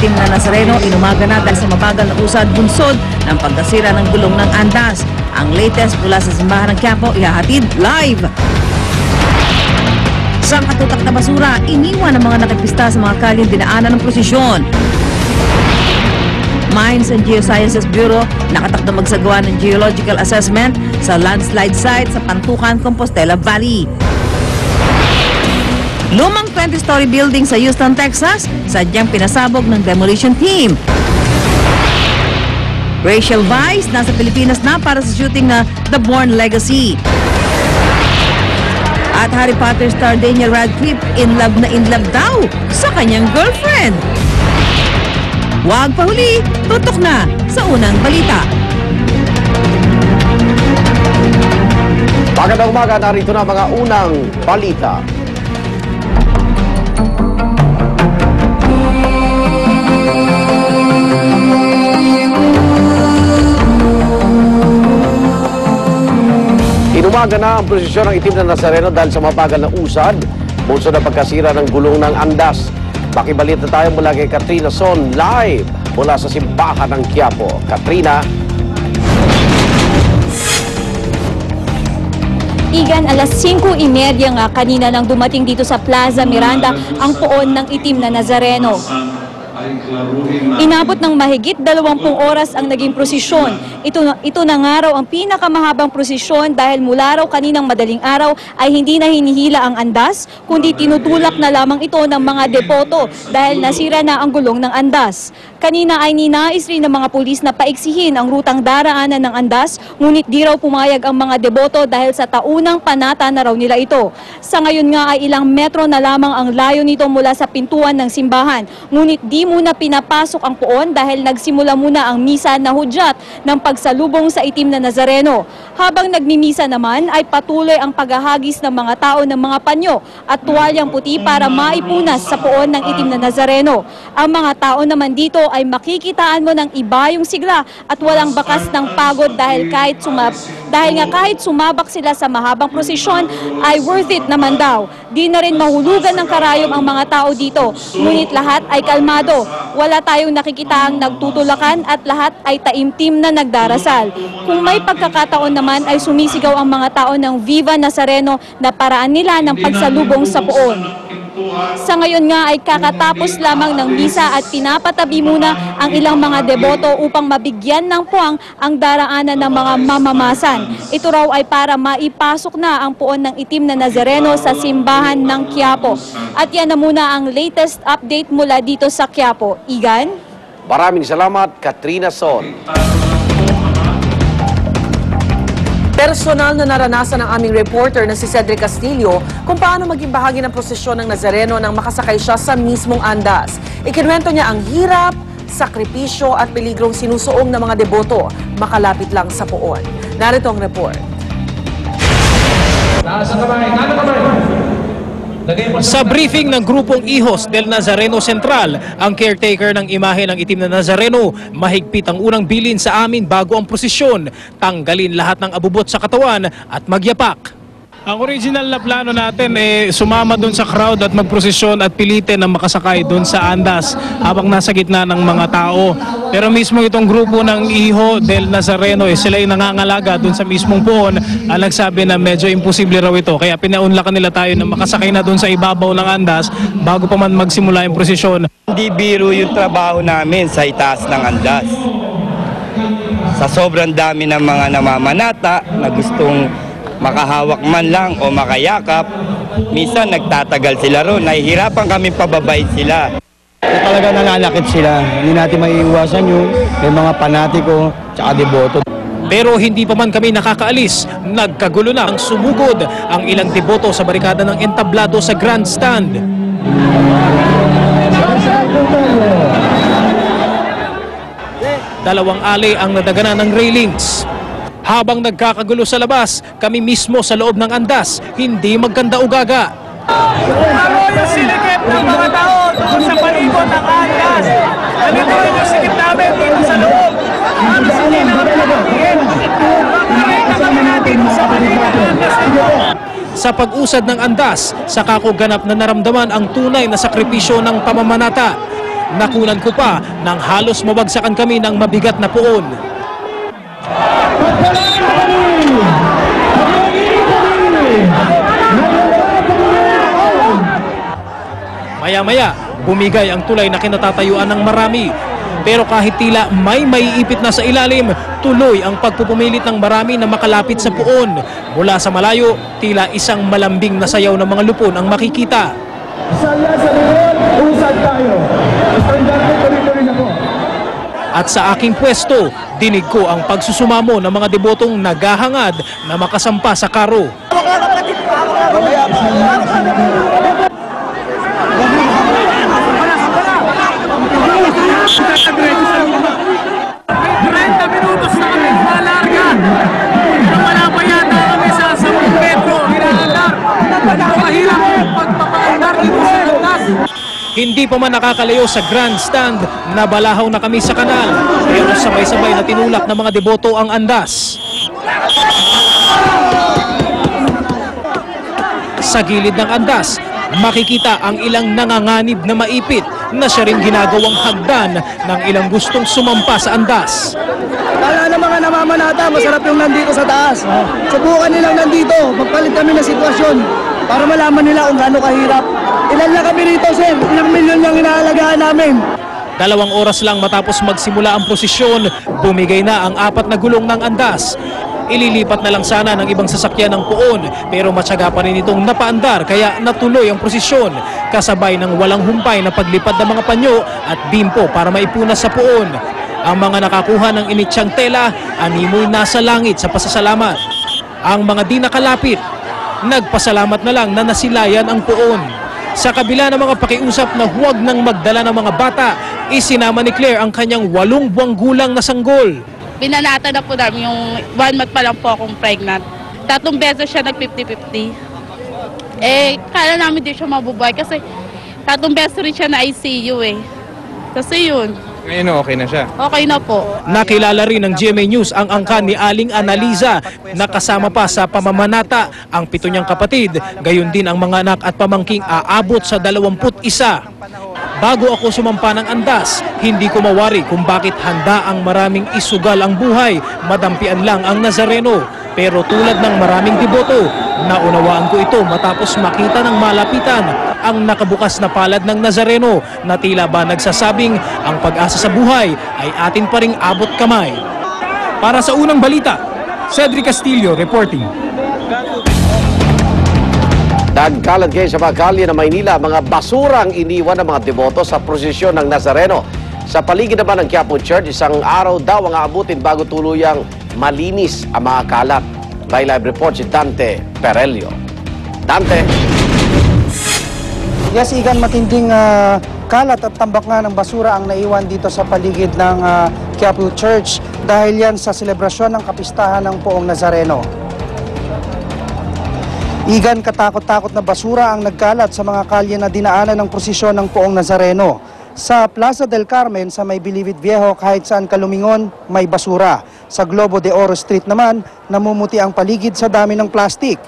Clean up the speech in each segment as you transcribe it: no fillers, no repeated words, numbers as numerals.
itim na Nazareno inumaga na dahil sa mabagal na usad bunsod ng pagkasira ng gulong ng andas. Ang latest mula sa simbahan ng Quiapo ihahatid live. Sa katutak na basura, iniwan ng mga nakipista sa mga kaling dinaanan ng prosesyon. Mines and Geosciences Bureau nakatakda magsagawa ng geological assessment sa landslide site sa Pantukan, Compostela Valley. Lumang 20-story building sa Houston, Texas, sadyang pinasabog ng demolition team. Rachel Weisz nasa Pilipinas na para sa shooting na The Bourne Legacy. At Harry Potter star Daniel Radcliffe in love daw sa kanyang girlfriend. Huwag pahuli, tutok na sa unang balita. Magandang umaga, narito na mga unang balita. Inumaga na ang prosesyon ng itim na Nazareno dahil sa mabagal na usad, bunso na pagkasira ng gulong ng andas. Makibalita tayo mula kay Katrina Son live mula sa simbahan ng Quiapo. Katrina. Igan, alas 5:30 nga kanina nang dumating dito sa Plaza Miranda ang poon ng itim na Nazareno. Inabot ng mahigit 20 oras ang naging prosesyon. Ito na nga raw ang pinakamahabang prosesyon dahil mula raw kaninang madaling araw ay hindi na hinihila ang andas, kundi tinutulak na lamang ito ng mga depoto dahil nasira na ang gulong ng andas. Kanina ay ninais rin ng mga pulis na paiksihin ang rutang daraanan ng andas, ngunit di raw pumayag ang mga deboto dahil sa taunang panata na raw nila ito. Sa ngayon nga ay ilang metro na lamang ang layo nito mula sa pintuan ng simbahan, ngunit di muna pinapasok ang poon dahil nagsimula muna ang misa na hudyat ng pagsalubong sa itim na Nazareno. Habang nagmimisa naman ay patuloy ang paghahagis ng mga tao ng mga panyo at tuwalyang puti para maipunas sa poon ng itim na Nazareno. Ang mga tao naman dito ay makikitaan mo ng iba yung sigla at walang bakas ng pagod dahil kahit sumabak sila sa mahabang prosesyon ay worth it naman daw. Di na rin mahulugan ng karayom ang mga tao dito, ngunit lahat ay kalmado. Wala tayong nakikita ang nagtutulakan at lahat ay taimtim na nagdarasal. Kung may pagkakataon naman ay sumisigaw ang mga tao ng Viva Nazareno na paraan nila ng pagsalubong sa poon. Sa ngayon nga ay kakatapos lamang ng misa at pinapatabi muna ang ilang mga deboto upang mabigyan ng puwang ang daraanan ng mga mamamasan. Ito raw ay para maipasok na ang poon ng itim na Nazareno sa simbahan ng Quiapo. At yan na muna ang latest update mula dito sa Quiapo. Igan? Maraming salamat, Katrina Son. Personal na naranasan ng aming reporter na si Cedric Castillo kung paano maging bahagi ng prosesyon ng Nazareno nang makasakay siya sa mismong andas. Ikinwento niya ang hirap, sakripisyo at peligrong sinusuong ng mga deboto makalapit lang sa poon. Narito ang report. Sa briefing ng grupong Hijos del Nazareno Central, ang caretaker ng imahe ng itim na Nazareno, mahigpit ang unang bilin sa amin bago ang prosesyon, tanggalin lahat ng abubot sa katawan at magyapak. Ang original na plano natin sumama doon sa crowd at magprosesyon at pilitin na makasakay doon sa andas habang nasa gitna ng mga tao. Pero mismo itong grupo ng Hijo del Nazareno, sila yung nangangalaga doon sa mismong poon, nagsabi na medyo imposible raw ito. Kaya pinaunlakan nila tayo na makasakay na doon sa ibabaw ng andas bago pa man magsimula yung prosesyon. Hindi biro yung trabaho namin sa itaas ng andas. Sa sobrang dami ng mga namamanata na gustong makahawak man lang o makayakap, minsan nagtatagal sila ron. Nahihirapan kami pababain sila. Talaga nananakit sila. Hindi natin maiiwasan yung may mga panatiko tsaka deboto. Pero hindi pa man kami nakakaalis, nagkagulo na ang sumugod ang ilang deboto sa barikada ng entablado sa grandstand. Dalawang alley ang nadaganan ng railings. Habang nagkakagulo sa labas, kami mismo sa loob ng andas, hindi magkanda-ugaga. Yung silikip ng mga tao doon sa palibot ng andas. Ganito rin yung sikip namin dito sa loob. Ang sikip namin natin sa palibot ng andas. Sa pag-usad ng andas, saka ko ganap na naramdaman ang tunay na sakripisyo ng pamamanata. nakunan ko pa nang halos mabagsakan kami ng mabigat na puon. Maya-maya, bumigay ang tulay na kinatatayuan ng marami. Pero kahit tila may maiipit na sa ilalim, tuloy ang pagpupumilit ng marami na makalapit sa puon. Mula sa malayo, tila isang malambing na sayaw ng mga lupon ang makikita. Saya sa likod, usad tayo. Estandarte, tuloy-tuloy na po. At sa aking pwesto, dinig ko ang pagsusumamo ng mga debotong naghahangad na makasampa sa karo. Minutos na kami malarga. Wala pa yata kami sa 10 metro. Hinahandar. Nakahirap pagpapaandar dito sa Andas. Hindi pa man nakakalayo sa grandstand, nabalahaw na kami sa kanal. Pero sabay-sabay na tinulak ng mga deboto ang andas. Sa gilid ng andas, makikita ang ilang nanganganib na maipit na siya rin ginagawang hagdan ng ilang gustong sumampa sa andas. Kala ng mga namamanata, masarap yung nandito sa taas. Subukan nilang nandito, magpalit kami ng sitwasyon para malaman nila kung gaano kahirap. Ilan na kami rito, sir? Ilang milyon yung inaalagaan namin. 2 oras lang matapos magsimula ang prosesyon, bumigay na ang 4 na gulong ng andas. Ililipat na lang sana ng ibang sasakyan ng puon, pero matyaga pa rin itong napaandar kaya natuloy ang prosesyon, kasabay ng walang humpay na paglipad ng mga panyo at bimpo para maipunas sa puon. Ang mga nakakuha ng initsyang tela, animoy nasa langit sa pasasalamat. Ang mga di nakalapit, nagpasalamat na lang na nasilayan ang puon. Sa kabila ng mga pakiusap na huwag nang magdala ng mga bata, isinama ni Claire ang kanyang 8 buwang gulang na sanggol. Binanata na po namin yung 1 month pa lang po akong pregnant. 3 beses siya nag 50-50. Kala namin di siya mabubuhay kasi 3 beses rin siya na ICU Kasi yun. Ngayon okay na siya? Okay na po. Nakilala rin ng GMA News ang angkan ni Aling Analiza na kasama pa sa pamamanata ang 7 niyang kapatid, gayon din ang mga anak at pamangking aabot sa 21. Bago ako sumampa ng andas, hindi ko mawari kung bakit handa ang maraming isugal ang buhay, madampian lang ang Nazareno. Pero tulad ng maraming deboto, naunawaan ko ito matapos makita ng malapitan ang nakabukas na palad ng Nazareno na tila ba nagsasabing ang pag-asa sa buhay ay atin pa ring abot kamay. Para sa unang balita, Cedric Castillo reporting. Nagkalat kayo sa mga kalye ng Maynila, mga basura ang iniwan ng mga deboto sa prosesyon ng Nazareno. Sa paligid naman ng Quiapo Church, isang araw daw ang aabutin bago tuluyang malinis ang mga kalat. May live report si Dante Perelio. Dante. Yes, Igan, matinding kalat at tambak nga ng basura ang naiwan dito sa paligid ng Quiapo Church dahil yan sa selebrasyon ng kapistahan ng Poong Nazareno. Igan, katakot-takot na basura ang nagkalat sa mga kalye na dinaanan ng prosesyon ng Poong Nazareno. Sa Plaza del Carmen sa may Bilibid Viejo, kahit saan ka lumingon, may basura. Sa Globo de Oro Street naman, namumuti ang paligid sa dami ng plastik.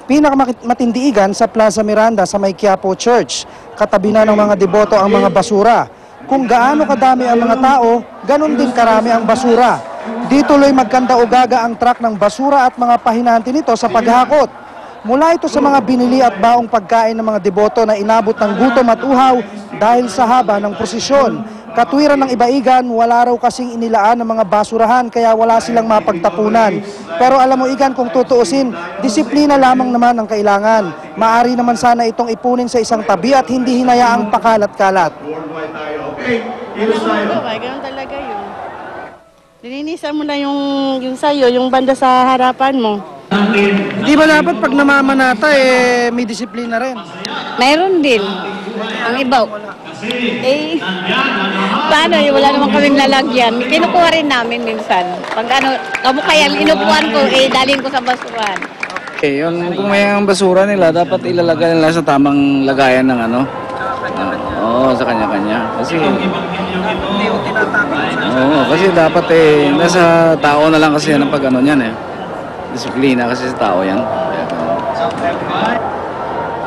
Pinakamatindi, Igan, sa Plaza Miranda sa may Quiapo Church. Katabi na ng mga deboto ang mga basura. Kung gaano kadami ang mga tao, ganun din karami ang basura. Di tuloy magkanda-ugaga ang truck ng basura at mga pahinanti nito sa paghakot. Mula ito sa mga binili at baong pagkain ng mga deboto na inabot ng gutom at uhaw dahil sa haba ng prosesyon. Katwiran ng iba, Igan, wala raw kasing inilaan ng mga basurahan kaya wala silang mapagtapunan. Pero alam mo, Igan, kung tutuusin, disiplina lamang naman ang kailangan. Maari naman sana itong ipunin sa isang tabi at hindi hinayaang pakalat-kalat. Ganun talaga yun. Lininisan mo na yung sayo, yung banda sa harapan mo. Di ba dapat pag namamanata, may disiplina rin? Mayroon din. Ang ibaw. Paano yun? Wala naman kaming lalagyan. Kinukuha rin namin minsan. Pag kamukha inupuan ko, dalhin ko sa basuran. Kung may ang basura nila, dapat ilalagay nila sa tamang lagayan ng sa kanya-kanya. Kasi kasi dapat nasa tao na lang kasi yan ang pag-ano niyan Disiplina kasi sa tao yan.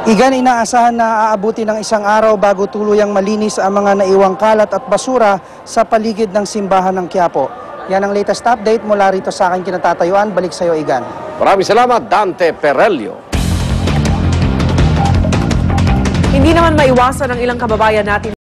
Igan, inaasahan na aabuti ng isang araw bago tuluyang malinis ang mga naiwang kalat at basura sa paligid ng simbahan ng Quiapo. Yan ang latest update mula rito sa aking kinatatayuan. Balik sa iyo, Igan. Maraming salamat, Dante Perelio. Hindi naman maiwasan ng ilang kababayan natin